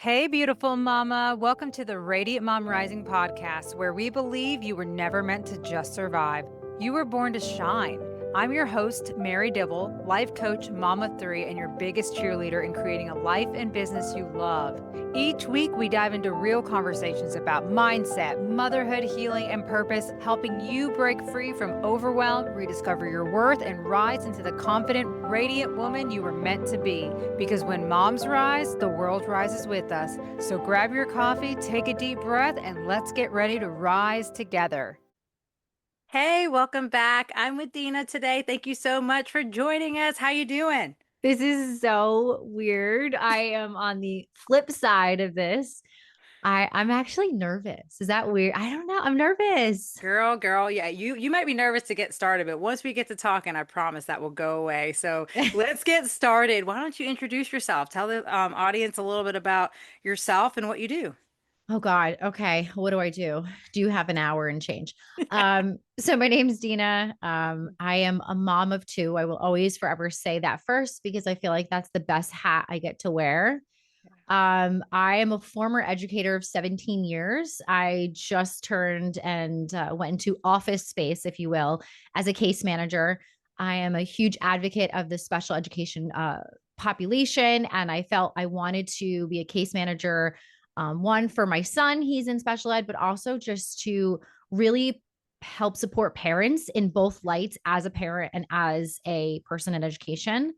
Hey, beautiful mama. Welcome to the Radiant Mom Rising podcast, where we believe you were never meant to just survive. You were born to shine. I'm your host, Mary Dibble, life coach, mom of three, and your biggest cheerleader in creating a life and business you love. Each week, we dive into real conversations about mindset, motherhood, healing, and purpose, helping you break free from overwhelm, rediscover your worth, and rise into the confident, radiant woman you were meant to be. Because when moms rise, the world rises with us. So grab your coffee, take a deep breath, and let's get ready to rise together. Hey, welcome back. I'm with Deana today. Thank you so much for joining us. How you doing? This is so weird. I am on the flip side of this. I'm actually nervous. Is that weird? I don't know. I'm nervous. Girl, yeah, you might be nervous to get started, but once we get to talking, I promise that will go away. So let's get started. Why don't you introduce yourself? Tell the audience a little bit about yourself and what you do. Oh God. Okay. What do I do? Do you have an hour and change? So my name's Deana. I am a mom of two. I will always forever say that first because I feel like that's the best hat I get to wear. I am a former educator of 17 years. I just turned and went into office space, if you will, as a case manager. I am a huge advocate of the special education population, and I felt I wanted to be a case manager. One for my son, he's in special ed, but also just to really help support parents in both lights as a parent and as a person in education.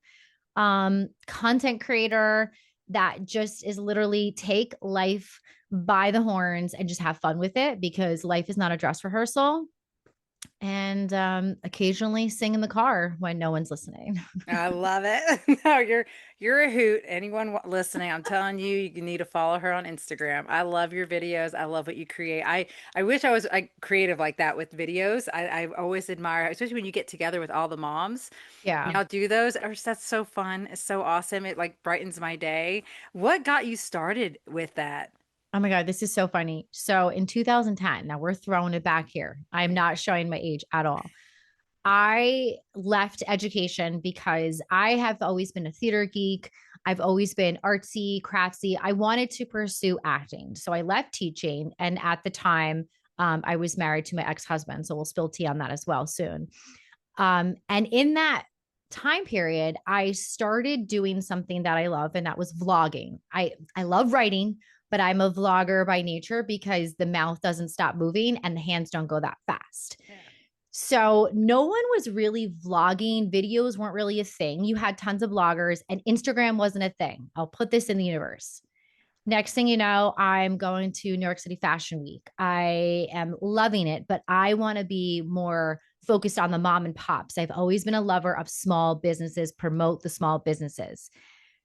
Content creator that just is literally take life by the horns and just have fun with it because life is not a dress rehearsal. And occasionally sing in the car when no one's listening. I love it. No, you're a hoot. Anyone listening, I'm telling you, you need to follow her on Instagram. I love your videos. I love what you create. I wish I was creative like that with videos. I always admire, especially when you get together with all the moms. Yeah. Now do those. That's so fun. It's so awesome. It like brightens my day. What got you started with that? Oh my God, this is so funny. So in 2010, now we're throwing it back here. I'm not showing my age at all. I left education because I have always been a theater geek. I've always been artsy, craftsy. I wanted to pursue acting. So I left teaching. And at the time, I was married to my ex husband. So we'll spill tea on that as well soon. And in that time period, I started doing something that I love, and that was vlogging. I love writing, but I'm a vlogger by nature because the mouth doesn't stop moving and the hands don't go that fast. Yeah. So no one was really vlogging. Videos weren't really a thing. You had tons of bloggers, and Instagram wasn't a thing. I'll put this in the universe. Next thing you know, I'm going to New York City Fashion Week. I am loving it, but I want to be more focused on the mom and pops. I've always been a lover of small businesses, promote the small businesses.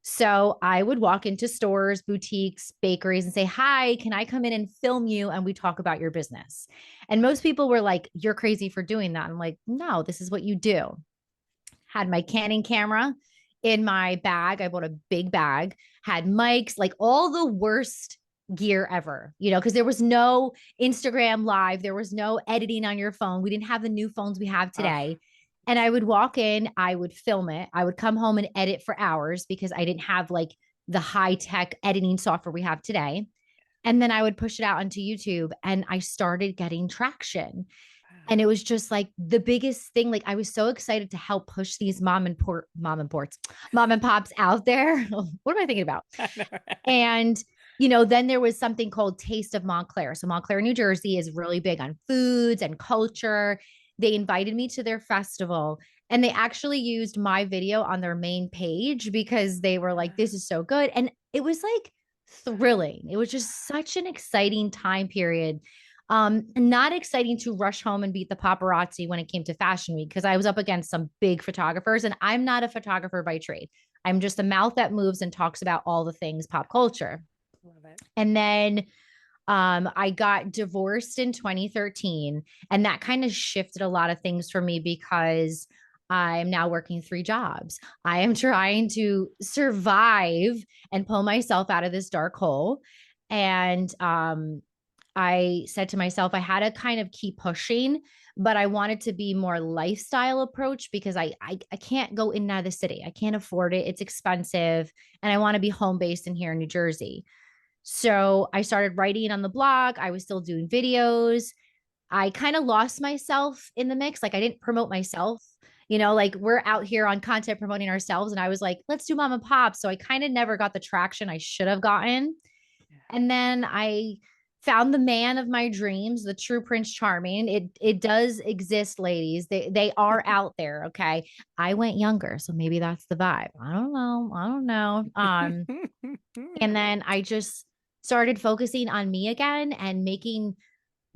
So I would walk into stores, boutiques, bakeries and say, "Hi, can I come in and film you?" And we talk about your business. And most people were like, "You're crazy for doing that." I'm like, "No, this is what you do." Had my Canon camera in my bag. I bought a big bag, had mics, like all the worst gear ever, because there was no Instagram live, there was no editing on your phone. We didn't have the new phones we have Oh, today. And I would walk in, I would film it, I would come home and edit for hours because I didn't have like the high tech editing software we have today. And then I would push it out onto YouTube and I started getting traction. And it was just like the biggest thing. Like I was so excited to help push these mom and pops out there. What am I thinking about? I know, right? And then there was something called Taste of Montclair. So Montclair, New Jersey is really big on foods and culture. They invited me to their festival and they actually used my video on their main page because they were like, "This is so good." And it was like thrilling. It was just such an exciting time period. Not exciting to rush home and beat the paparazzi when it came to Fashion Week because I was up against some big photographers and I'm not a photographer by trade. I'm just a mouth that moves and talks about all the things pop culture. Love it. And then I got divorced in 2013, and that kind of shifted a lot of things for me because I'm now working three jobs. I am trying to survive and pull myself out of this dark hole. And I said to myself, I had to kind of keep pushing, but I wanted to be more lifestyle approach because I can't go in and out of the city. I can't afford it. It's expensive. And I want to be home based in here in New Jersey. So I started writing on the blog. I was still doing videos. I kind of lost myself in the mix. Like I didn't promote myself. Like we're out here on content promoting ourselves. And I was like, let's do mom and pop. So I kind of never got the traction I should have gotten. And then I found the man of my dreams, the true Prince Charming. It does exist, ladies. They are out there. Okay. I went younger, so maybe that's the vibe. I don't know. I don't know. And then I just started focusing on me again and making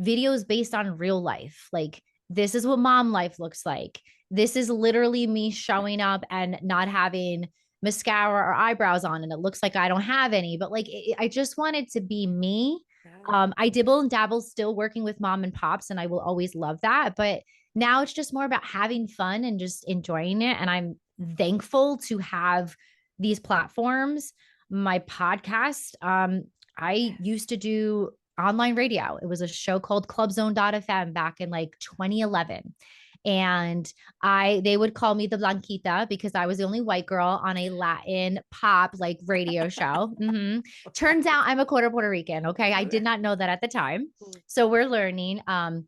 videos based on real life. Like, this is what mom life looks like. This is literally me showing up and not having mascara or eyebrows on, and it looks like I don't have any, but like, I just wanted to be me. I dibble and dabble still working with mom and pops, and I will always love that. But now it's just more about having fun and just enjoying it. And I'm thankful to have these platforms. My podcast, I used to do online radio. It was a show called clubzone.fm back in like 2011. And they would call me the Blanquita because I was the only white girl on a Latin pop like radio show. Turns out I'm a quarter Puerto Rican. Okay. I did not know that at the time. So we're learning. Hablo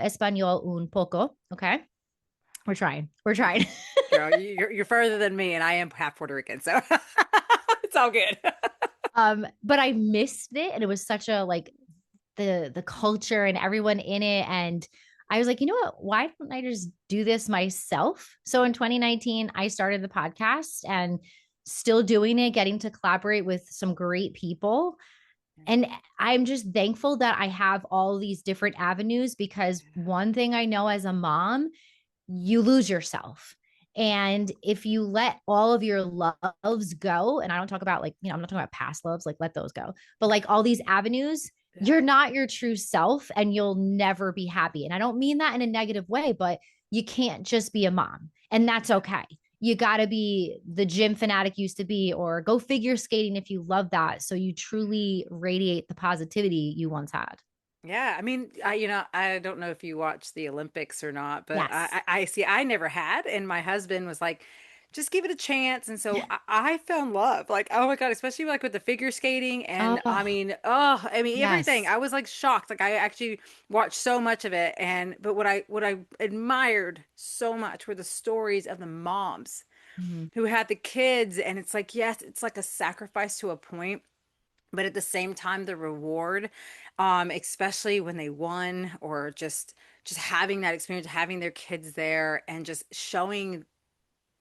español un poco. Okay. We're trying. Girl, you're further than me, and I am half Puerto Rican, so it's all good. But I missed it, and it was such a like the culture and everyone in it. And I was like, you know what? Why don't I just do this myself? So in 2019, I started the podcast and still doing it, getting to collaborate with some great people. And I'm just thankful that I have all these different avenues, because one thing I know as a mom, you lose yourself. And if you let all of your loves go, and I don't talk about like, I'm not talking about past loves, like let those go, but like all these avenues, you're not your true self and you'll never be happy. And I don't mean that in a negative way, but you can't just be a mom, and that's okay. You got to be the gym fanatic used to be, or go figure skating if you love that. So you truly radiate the positivity you once had. Yeah, I mean, I don't know if you watch the Olympics or not, but Yes. I see I never had, and my husband was like, just give it a chance. And so I found love. Like, oh my God, especially like with the figure skating. And Oh, I mean, everything. yes. I was like shocked. Like I actually watched so much of it. But what I admired so much were the stories of the moms Mhm. who had the kids. And it's like, yes, it's like a sacrifice to a point, but at the same time the reward, especially when they won, or just having that experience, having their kids there and just showing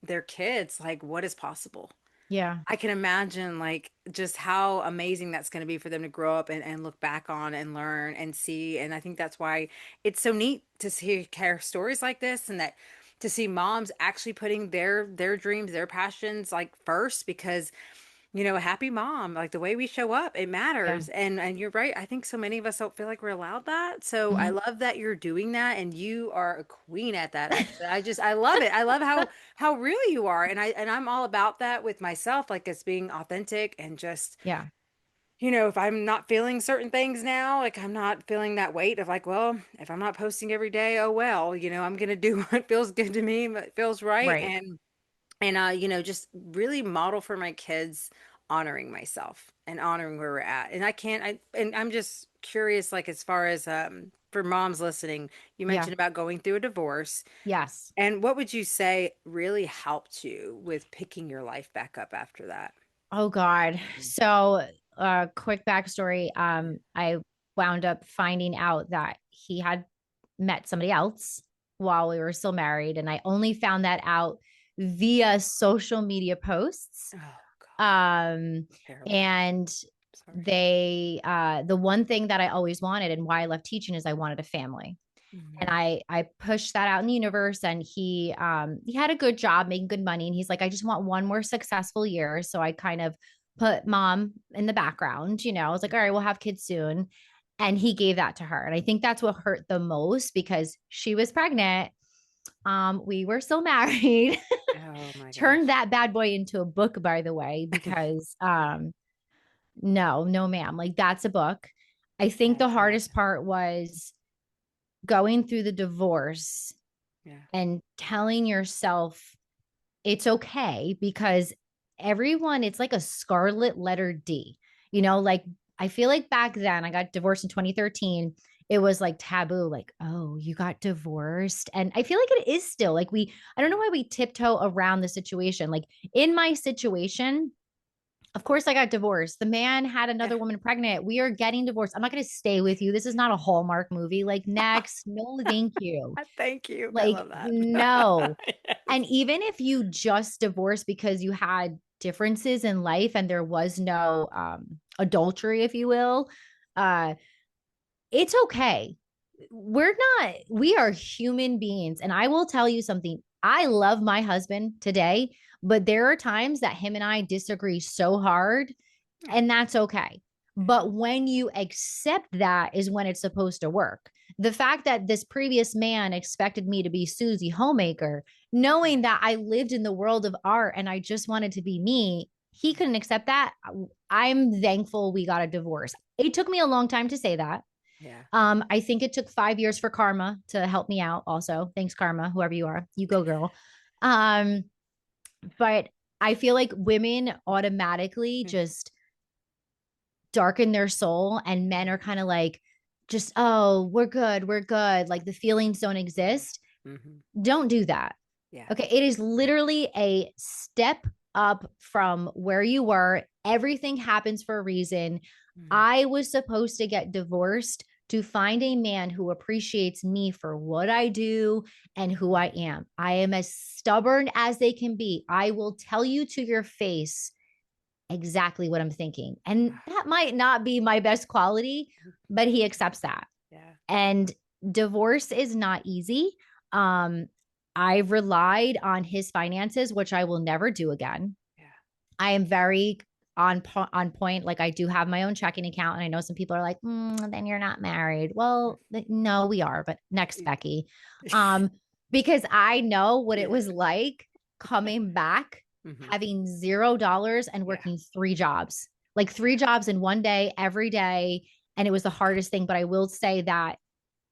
their kids like what is possible. Yeah. I can imagine like just how amazing that's going to be for them to grow up and look back on and learn and see. And I think that's why it's so neat to see care stories like this, and that to see moms actually putting their dreams, their passions like first, because a happy mom, like the way we show up, it Yeah. matters. And you're right. I think so many of us don't feel like we're allowed that. So I Mhm. love that you're doing that, and you are a queen at that, actually. I love it. I love how real you are. And I'm all about that with myself, like it's being authentic and just, Yeah. if I'm not feeling certain things now, like I'm not feeling that weight of like, well, if I'm not posting every day, oh well, I'm gonna do what feels good to me, what feels right. Right. And just really model for my kids honoring myself and honoring where we're at. And I'm just curious, like as far as for moms listening, you Yeah. mentioned about going through a divorce. Yes. And what would you say really helped you with picking your life back up after that? Oh God. So, quick backstory. I wound up finding out that he had met somebody else while we were still married, and I only found that out via social media posts. Oh God, Um, terrible. and Sorry. the one thing that I always wanted and why I left teaching is I wanted a family. And Mhm. I pushed that out in the universe, and he had a good job making good money, and he's like, I just want one more successful year. So I kind of put mom in the background. I was like, all right, we'll have kids soon. And he gave that to her, and I think that's what hurt the most, because she was pregnant. We were still married. Oh my Turned gosh. that bad boy into a book, by the way, because no, no ma'am, like that's a book. I think the That's not. hardest part was going through the divorce Yeah. and telling yourself it's okay, because everyone, it's like a scarlet letter D, like I feel like back then I got divorced in 2013. It was like taboo, like, oh, you got divorced. And I feel like it is still like I don't know why we tiptoe around the situation. Like in my situation, of course, I got divorced. The man had Yeah. another woman pregnant. We are getting divorced. I'm not going to stay with you. This is not a Hallmark movie. Like, next, no, thank you. Thank you. I Like, love that. no. Yes. And even if you just divorced because you had differences in life and there was no adultery, if you will, uh, it's okay. We are human beings. And I will tell you something. I love my husband today, but there are times that him and I disagree so hard, Yeah. and that's okay. But when you accept that is when it's supposed to work. The fact that this previous man expected me to be Susie Homemaker, knowing that I lived in the world of art and I just wanted to be me, he couldn't accept that. I'm thankful we got a divorce. It took me a long time to say that. Yeah. I think it took 5 years for karma to help me out also. Thanks, karma, whoever you are. You go, girl. Um, but I feel like women automatically Mm-hmm. just darken their soul, and men are kind of like, just, oh, we're good. We're good. Like the feelings don't exist. Mm-hmm. Don't do that. Yeah. Okay. It is literally a step up from where you were. Everything happens for a reason. Mm-hmm. I was supposed to get divorced to find a man who appreciates me for what I do and who I am. I am as stubborn as they can be. I will tell you to your face exactly what I'm thinking. And that might not be my best quality, but he accepts that. Yeah. And divorce is not easy. Um, I relied on his finances, which I will never do again. Yeah. I am very on point. Like I do have my own checking account, and I know some people are like, then you're not married. Well, no, we are. But next, Becky, um, because I know what it Yeah. was like coming back, Mm-hmm. having $0 and Yeah. working three jobs, like three jobs in one day, every day, and it was the hardest thing. But I will say that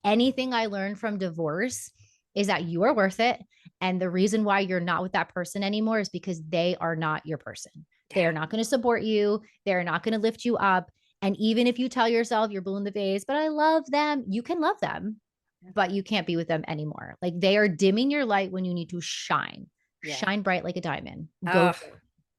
anything I learned from divorce is that you are worth it. And the reason why you're not with that person anymore is because they are not your person. They Yeah. are not going to support you. They're not going to lift you up. And even if you tell yourself you're blue in the face, but I love them, you can love them, but you can't be with them anymore. Like they are dimming your light when you need to shine. Yeah. Shine bright like a diamond. Go.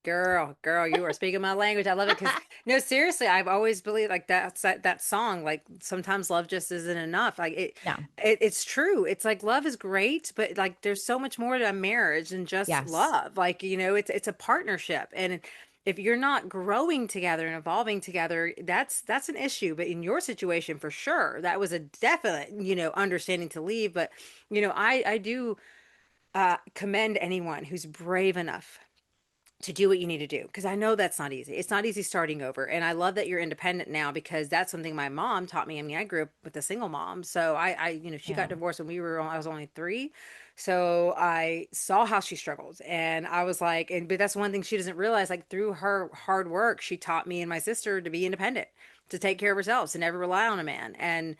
Oh, girl, you are speaking my language. I love it because no, seriously, I've always believed like that song. Like sometimes love just isn't enough. Like No. it's true. It's like love is great, but like there's so much more to a marriage than just Yes. love. Like it's a partnership, and if you're not growing together and evolving together, that's an issue. But in your situation, for sure, that was a definite understanding to leave. But I do commend anyone who's brave enough to do what you need to do because I know that's not easy. It's not easy starting over. And I love that you're independent now because that's something my mom taught me. I mean, I grew up with a single mom. So she got Yeah. divorced when I was only 3. So I saw how she struggled and I was like, but that's one thing she doesn't realize, like through her hard work, she taught me and my sister to be independent, to take care of ourselves, to never rely on a man. And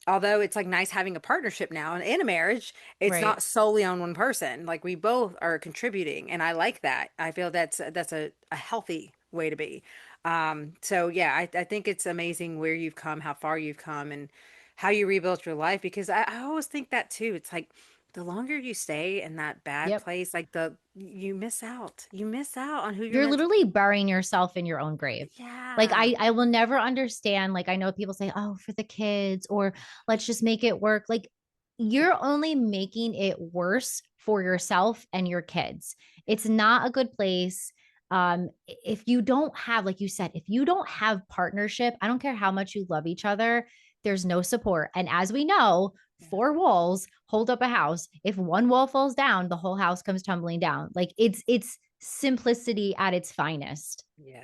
although it's like nice having a partnership now and in a marriage, it's Right. not solely on one person. Like we both are contributing, and I like that. I feel that's a healthy way to be. So yeah, I think it's amazing where you've come, how far you've come, and how you rebuilt your life. Because I always think that too. It's like the longer you stay in that bad Yep. place, like you miss out. You miss out on who you're You're meant to literally be. burying yourself in your own grave. Like Yeah. I will never understand. Like I know people say, "Oh, for the kids," or "Let's just make it work." Like Yeah. you're only making it worse for yourself and your kids. It's not a good place. If you don't have, like you said, if you don't have partnership, I don't care how much you love each other, there's no support. And as we know, Yeah. four walls hold up a house. If one wall falls down, the whole house comes tumbling down. Like it's simplicity at its finest. Yeah.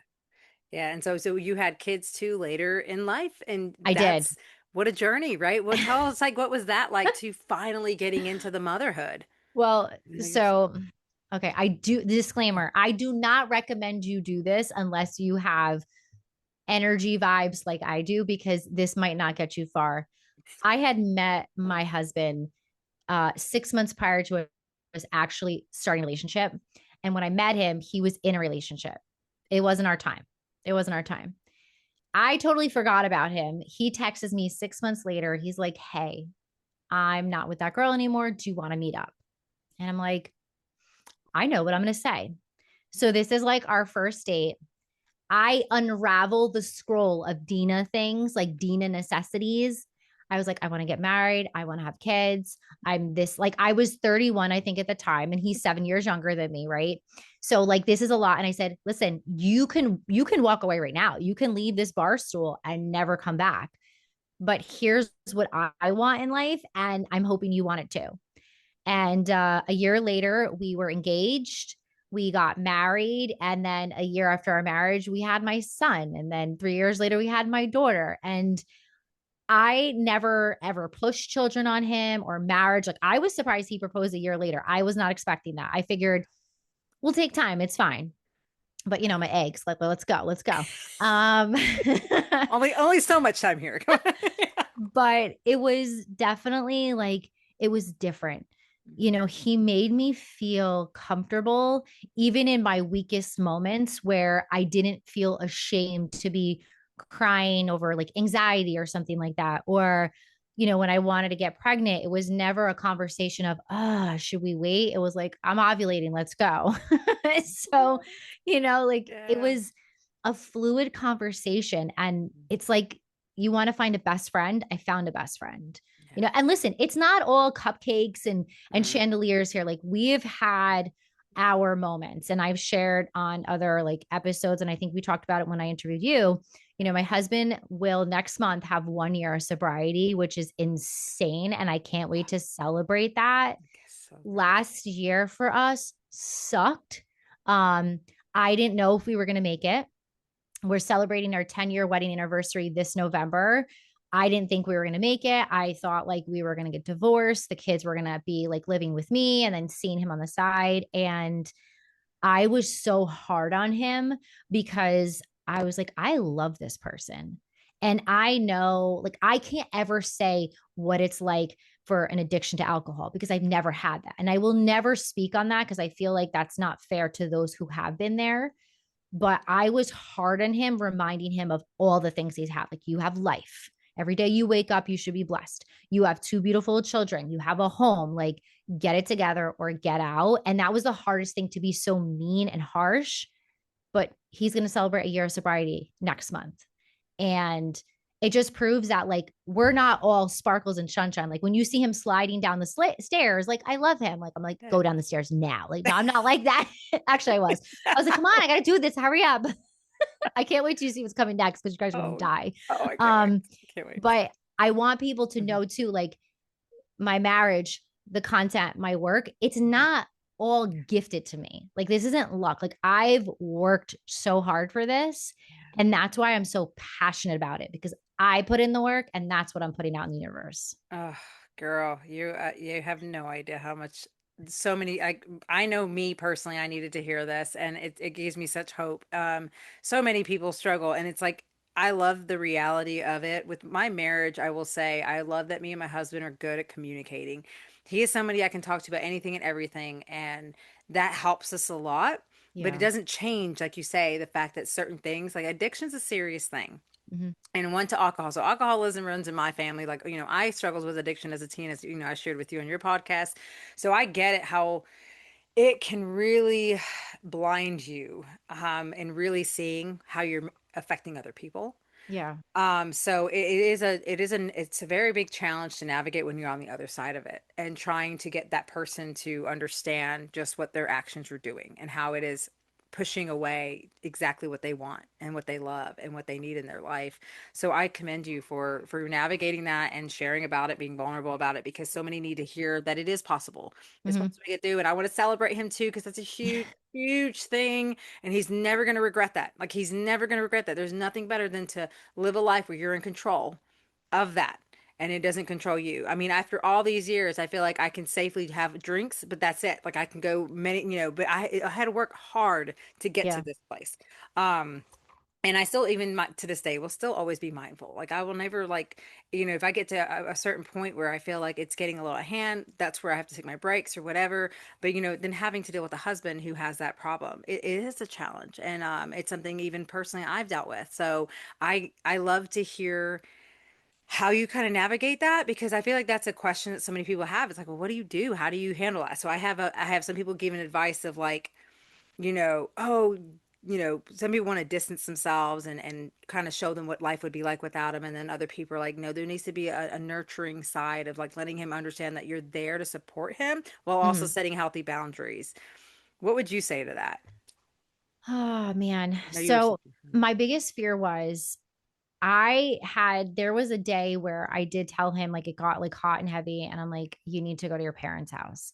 Yeah, and so you had kids too later in life, and I did. that's what a journey, right? Well, tell us like what was that like to finally getting into the motherhood? Well, I know you're so okay, I do disclaimer. I do not recommend you do this unless you have energy vibes like I do, because this might not get you far. I had met my husband 6 months prior to us actually starting a relationship. And when I met him, he was in a relationship. It wasn't our time. It wasn't our time. I totally forgot about him. He texts me 6 months later. He's like, "Hey, I'm not with that girl anymore. Do you want to meet up?" And I'm like, I know what I'm going to say. So this is like our first date. I unravel the scroll of Deana things, like Deana necessities. I was like, I want to get married. I want to have kids. I'm this, like, I was 31, I think, at the time, and he's 7 years younger than me, right? So, like, this is a lot. And I said, listen, you can walk away right now. You can leave this bar stool and never come back. But here's what I want in life. And I'm hoping you want it too. And a year later, we were engaged. We got married. And then a year after our marriage, we had my son. And then 3 years later, we had my daughter. And I never ever pushed children on him or marriage. Like, I was surprised he proposed a year later. I was not expecting that. I figured we'll take time. It's fine. But my eggs, like, well, let's go. Let's go. Um, Only so much time here. but it was definitely like, it was different. He made me feel comfortable even in my weakest moments where I didn't feel ashamed to be crying over like anxiety or something like that. Or, when I wanted to get pregnant, it was never a conversation of, should we wait? It was like, I'm ovulating, let's go. So, like, it Yeah. was a fluid conversation. And it's like, you want to find a best friend. I found a best friend. And listen, it's not all cupcakes and Mhm. chandeliers here. Like, we've had our moments, and I've shared on other like episodes, and I think we talked about it when I interviewed you. My husband will next month have 1 year of sobriety, which is insane, and I can't wait to celebrate that. So Last year for us sucked. um I didn't know if we were going to make it. We're celebrating our 10-year wedding anniversary this November. I didn't think we were going to make it. I thought like we were going to get divorced. The kids were going to be like living with me and then seeing him on the side. And I was so hard on him because I was like, I love this person. And I know, like, I can't ever say what it's like for an addiction to alcohol because I've never had that. And I will never speak on that because I feel like that's not fair to those who have been there. But I was hard on him, reminding him of all the things he's had. Like, you have life. Every day you wake up, you should be blessed. You have two beautiful children. You have a home. Like, get it together or get out. And that was the hardest thing, to be so mean and harsh. But he's going to celebrate a year of sobriety next month. And it just proves that like we're not all sparkles and sunshine. Like, when you see him sliding down the stairs, like, I love him. Like, I'm like, Yeah. go down the stairs now. Like, no, I'm not like that. Actually, I was like, come on, I got to do this. Hurry up. I can't wait to see what's coming next because you guys are going to Oh, die. oh, I can't wait. I can't wait. But I want people to Mhm. know too, like, my marriage, the content, my work, it's not all gifted to me. Like, this isn't luck. Like, I've worked so hard for this. And that's why I'm so passionate about it, because I put in the work and that's what I'm putting out in the universe. Oh, girl, you have no idea how much so many I know me personally, I needed to hear this and it gives me such hope. So many people struggle and it's like I love the reality of it. With my marriage, I will say I love that me and my husband are good at communicating. He is somebody I can talk to about anything and everything, and that helps us a lot. But it Yeah. doesn't change, like you say, the fact that certain things like addiction's a serious thing Mm-hmm. and one to alcohol. So alcoholism runs in my family. Like, I struggled with addiction as a teen, as I shared with you on your podcast. So I get it how it can really blind you and really seeing how you're affecting other people. Yeah. So it's a very big challenge to navigate when you're on the other side of it and trying to get that person to understand just what their actions are doing and how it is pushing away exactly what they want and what they love and what they need in their life. So I commend you for navigating that and sharing about it, being vulnerable about it, because so many need to hear that it is possible. It's Mm-hmm. possible to get through, and I want to celebrate him too because that's a huge, huge thing, and he's never going to regret that. Like, he's never going to regret that. There's nothing better than to live a life where you're in control of that and it doesn't control you. I mean, after all these years, I feel like I can safely have drinks, but that's it. Like, I can go many, but I had to work hard to get to Yeah. this place. Um, and I still, even to this day, will still always be mindful. Like I will never like, if I get to a certain point where I feel like it's getting a little out of hand, that's where I have to take my breaks or whatever. But then having to deal with a husband who has that problem, it is a challenge, and it's something even personally I've dealt with. So I love to hear how you kind of navigate that, because I feel like that's a question that so many people have. It's like, well, what do you do? How do you handle that? So I have some people giving advice of like, oh, some people want to distance themselves and kind of show them what life would be like without him. And then other people are like, no, there needs to be a nurturing side of like letting him understand that you're there to support him while also Mhm. setting healthy boundaries. What would you say to that? Oh man. I know you were So speaking. my biggest fear was there was a day where I did tell him, like, it got like hot and heavy, and I'm like, you need to go to your parents' house.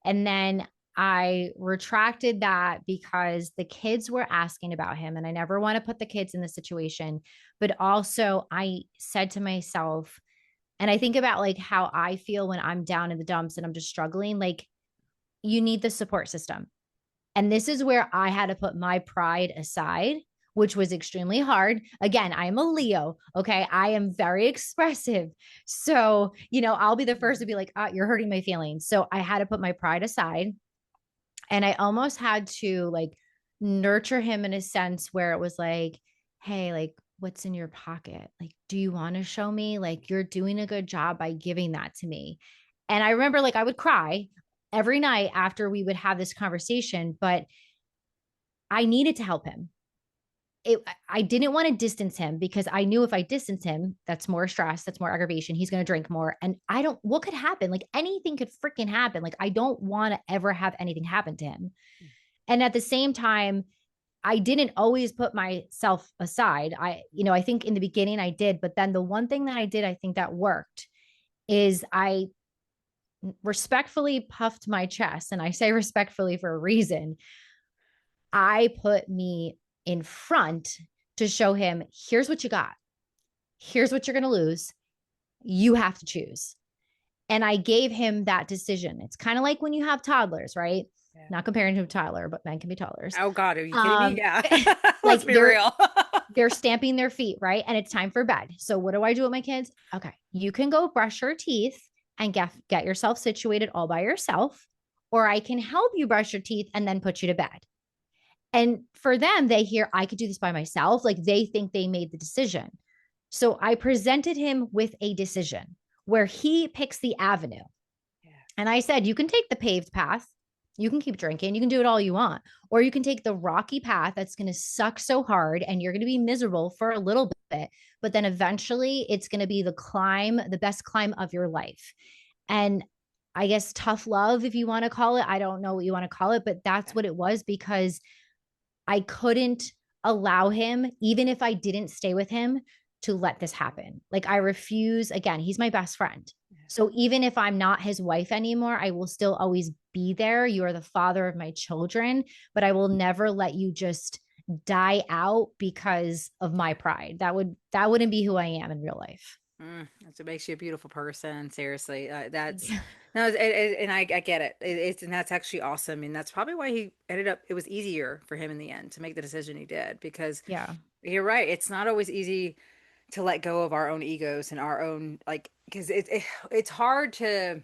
And then I retracted that because the kids were asking about him, and I never want to put the kids in the situation. But also, I said to myself, and I think about like how I feel when I'm down in the dumps and I'm just struggling, like, you need the support system. And this is where I had to put my pride aside, which was extremely hard. Again, I am a Leo. Okay. I am very expressive. So, I'll be the first to be like, you're hurting my feelings. So I had to put my pride aside. And I almost had to like nurture him in a sense where it was like, hey, like, what's in your pocket? Like, do you want to show me? Like, you're doing a good job by giving that to me. And I remember like I would cry every night after we would have this conversation, but I needed to help him. I didn't want to distance him because I knew if I distance him, that's more stress, that's more aggravation. He's going to drink more. And what could happen? Like anything could freaking happen. Like I don't want to ever have anything happen to him. And at the same time, I didn't always put myself aside. I think in the beginning I did, but then the one thing that I did, I think that worked is I respectfully puffed my chest. And I say respectfully for a reason. I put me in front to show him, here's what you got. Here's what you're going to lose. You have to choose. And I gave him that decision. It's kind of like when you have toddlers, right? Yeah. Not comparing to a toddler, but men can be toddlers. Oh God, are you kidding me? Yeah. Like Let's be real. they're stamping their feet, right? And it's time for bed. So what do I do with my kids? Okay, you can go brush your teeth and get yourself situated all by yourself, or I can help you brush your teeth and then put you to bed. And for them, they hear, I could do this by myself. Like they think they made the decision. So I presented him with a decision where he picks the avenue. Yeah. And I said, you can take the paved path. You can keep drinking. You can do it all you want. Or you can take the rocky path that's going to suck so hard and you're going to be miserable for a little bit. But then eventually it's going to be the best climb of your life. And I guess tough love, if you want to call it, I don't know what you want to call it, but that's what it was, because I couldn't allow him, even if I didn't stay with him, to let this happen. Like I refuse, again, he's my best friend. So even if I'm not his wife anymore, I will still always be there. You are the father of my children, but I will never let you just die out because of my pride. That wouldn't be who I am in real life. That's what makes you a beautiful person. Seriously, that's Yeah. no, and I get it. It's and that's actually awesome, and that's probably why he ended up. It was easier for him in the end to make the decision he did, because Yeah. you're right. It's not always easy to let go of our own egos and our own like, because it's hard to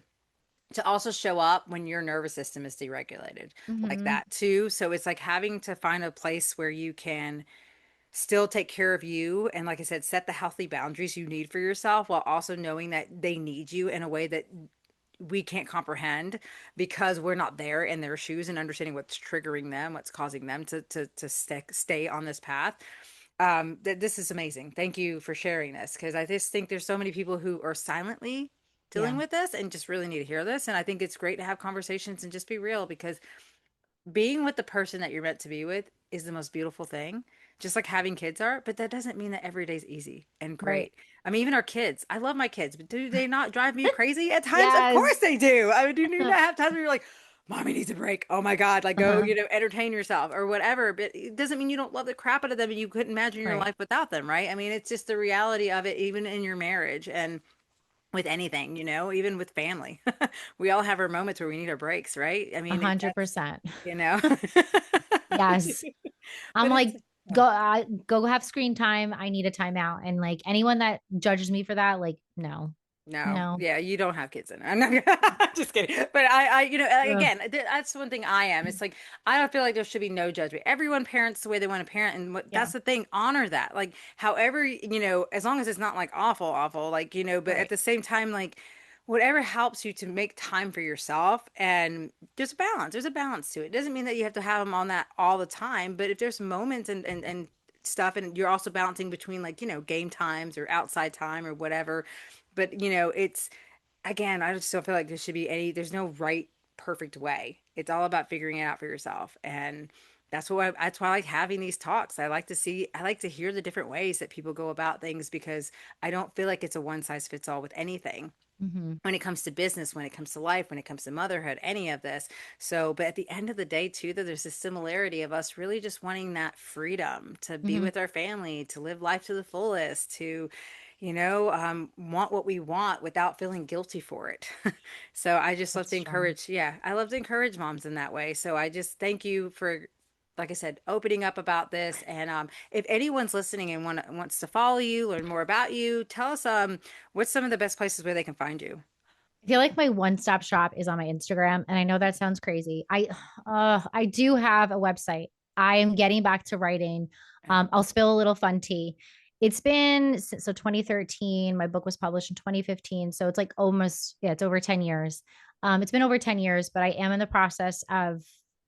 also show up when your nervous system is deregulated like Mm-hmm. that too. So it's like having to find a place where you can still take care of you, and like I said, set the healthy boundaries you need for yourself while also knowing that they need you in a way that we can't comprehend because we're not there in their shoes, and understanding what's triggering them, what's causing them to stay on this path. This is amazing. Thank you for sharing this, because I just think there's so many people who are silently dealing Yeah. with this and just really need to hear this. And I think it's great to have conversations and just be real, because being with the person that you're meant to be with is the most beautiful thing, just like having kids are. But that doesn't mean that every day's easy and Right. great. I mean, even our kids, I love my kids, but do they not drive me crazy at times? Of Yes. course they do. I mean, do you not have times where you're like, mommy needs a break? Oh my God, like go, Uh-huh. entertain yourself or whatever. But it doesn't mean you don't love the crap out of them and you couldn't imagine your Right. life without them, right? I mean, it's just the reality of it, even in your marriage and with anything, even with family. We all have our moments where we need our breaks, right? I A mean, hundred that's, percent. you know. Yes. I'm But it's like, go have screen time. I need a timeout. And like anyone that judges me for that, like, no, No, no. yeah, you don't have kids in it. I'm not just kidding. But Ugh. again, that's one thing I am. It's like I don't feel like there should be no judgment. Everyone parents the way they want to parent, and Yeah. that's the thing. Honor that. Like, however, as long as it's not like awful, awful, like but at Right. the same time, like whatever helps you to make time for yourself, and there's a balance. There's a balance to it. It doesn't mean that you have to have them on that all the time, but if there's moments and stuff, and you're also balancing between like game times or outside time or whatever, but it's again, I just don't feel like there should be there's no right perfect way. It's all about figuring it out for yourself. And that's why I like having these talks. I like to hear the different ways that people go about things, because I don't feel like it's a one size fits all with anything Hmm. when it comes to business, when it comes to life, when it comes to motherhood, any of this. So, but at the end of the day, too, that there's this similarity of us really just wanting that freedom to be Hmm. with our family, to live life to the fullest, to, want what we want without feeling guilty for it. So I just love That's to strong. encourage, yeah, I love to encourage moms in that way. So I just thank you for, like I said, opening up about this. And if anyone's listening and wants to follow you, learn more about you, tell us what's some of the best places where they can find you? I feel like my one-stop shop is on my Instagram, and I know that sounds crazy. I do have a website. I am getting back to writing. I'll spill a little fun tea. It's been so 2013. My book was published in 2015, so it's like almost, yeah, it's over 10 years. It's been over 10 years, but I am in the process of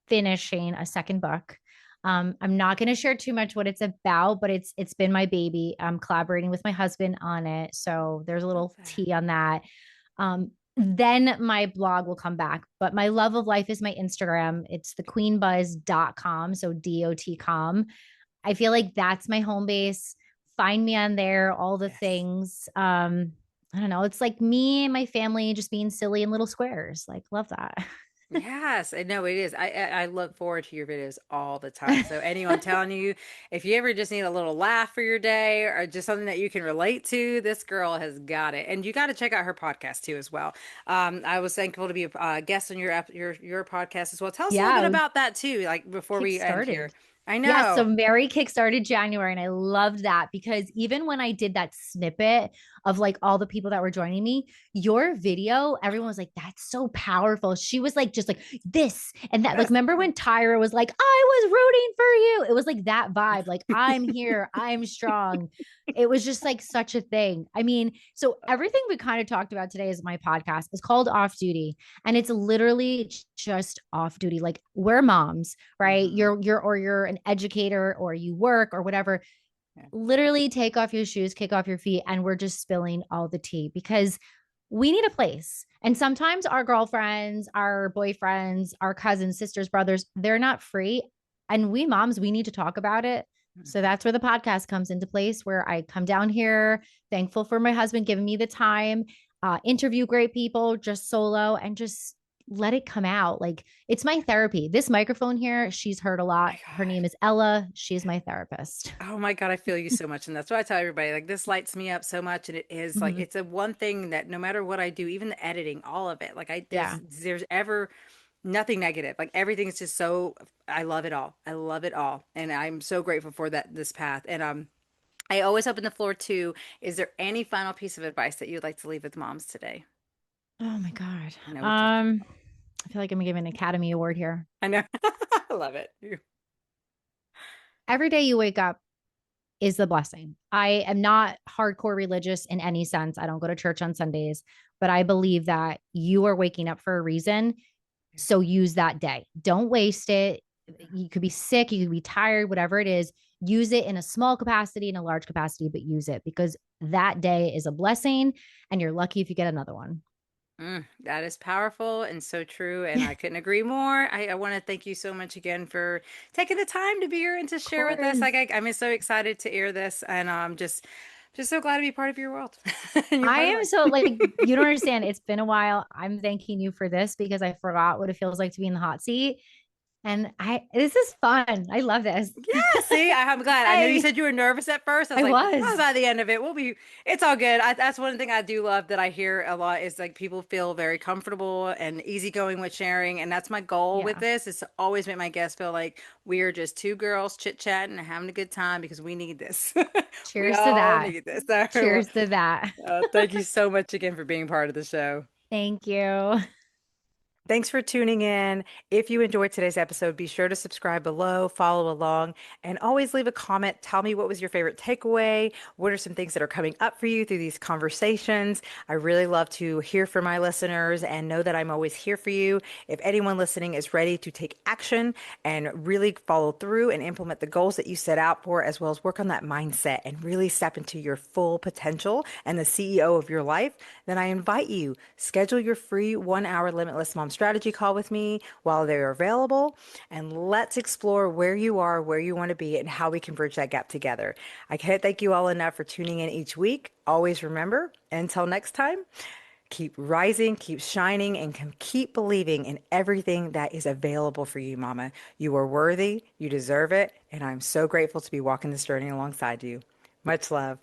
finishing a second book. I'm not going to share too much what it's about, but it's been my baby. I'm collaborating with my husband on it, so there's a Love little that. tea on that. Then my blog will come back. But my love of life is my Instagram. It's thequeenbuzz.com. So dot com. I feel like that's my home base. Find me on there, all the Yes. things. I don't know. It's like me and my family just being silly in little squares. Like, love that. Yes, I know it is. I look forward to your videos all the time. So anyone telling you, if you ever just need a little laugh for your day or just something that you can relate to, this girl has got it. And you got to check out her podcast too as well. I was thankful to be a guest on your podcast as well. Tell us a little bit Yeah, about that too, like before we end kick-started. here. I Yeah, so know. Mary kickstarted January, and I loved that because even when I did that snippet of like all the people that were joining me, your video, everyone was like, "That's so powerful." She was like, just like this and that. Like, Yes. remember when Tyra was like, "I was rooting for you." It was like that vibe. Like, I'm here, I'm strong. It was just like such a thing. I mean, so everything we kind of talked about today is my podcast. It's called Off Duty, and it's literally just off duty. Like, we're moms, right? Hmm. You're an educator or you work or whatever. Yeah. Literally take off your shoes, kick off your feet, and we're just spilling all the tea because we need a place. And sometimes our girlfriends, our boyfriends, our cousins, sisters, brothers, they're not free. And we moms, we need to talk about it. So Mhm. that's where the podcast comes into place, where I come down here, thankful for my husband giving me the time, interview great people, just solo, and just let it come out. Like, it's my therapy. This microphone here, she's heard a My lot. Her God. name is Ella. She's my therapist. Oh my God, I feel you so much. And that's why I tell everybody, like, this lights me up so much. And it is like, Mhm. it's a one thing that no matter what I do, even the editing, all of it, like, Yeah. there's ever nothing negative. Like, everything is just so, I love it all. I love it all. And I'm so grateful for this path. And, I always open the floor too. Is there any final piece of advice that you'd like to leave with moms today? Oh my God. I know we talked. I feel like I'm giving an Academy Award here. I know. I love it. Every day you wake up is the blessing. I am not hardcore religious in any sense. I don't go to church on Sundays, but I believe that you are waking up for a reason. So use that day. Don't waste it. You could be sick, you could be tired, whatever it is. Use it in a small capacity, in a large capacity, but use it because that day is a blessing and you're lucky if you get another one. That is powerful and so true. And I couldn't agree more. I want to thank you so much again for taking the time to be here and to Of share with us. course. I'm so excited to air this, and I'm just so glad to be part of your world. And you're I part of am mine. so like, you don't understand. It's been a while. I'm thanking you for this because I forgot what it feels like to be in the hot seat. And this is fun. I love this. Yeah, see, I'm glad. I know you said you were nervous at first. I was I like, was. oh, by the end of it, it's all good. That's one thing I do love that I hear a lot is like people feel very comfortable and easygoing with sharing. And that's my goal with Yeah. this is to always make my guests feel like we are just two girls chit-chatting and having a good time because we need this. We Cheers to all that. need this. So, Cheers to that. thank you so much again for being part of the show. Thank you. Thanks for tuning in. If you enjoyed today's episode, be sure to subscribe below, follow along, and always leave a comment. Tell me what was your favorite takeaway. What are some things that are coming up for you through these conversations? I really love to hear from my listeners and know that I'm always here for you. If anyone listening is ready to take action and really follow through and implement the goals that you set out for, as well as work on that mindset and really step into your full potential and the CEO of your life, then I invite you, schedule your free 1 hour limitless mom strategy call with me while they're available. And let's explore where you are, where you want to be, and how we can bridge that gap together. I can't thank you all enough for tuning in each week. Always remember, until next time, keep rising, keep shining, and keep believing in everything that is available for you, Mama. You are worthy, you deserve it, and I'm so grateful to be walking this journey alongside you. Much love.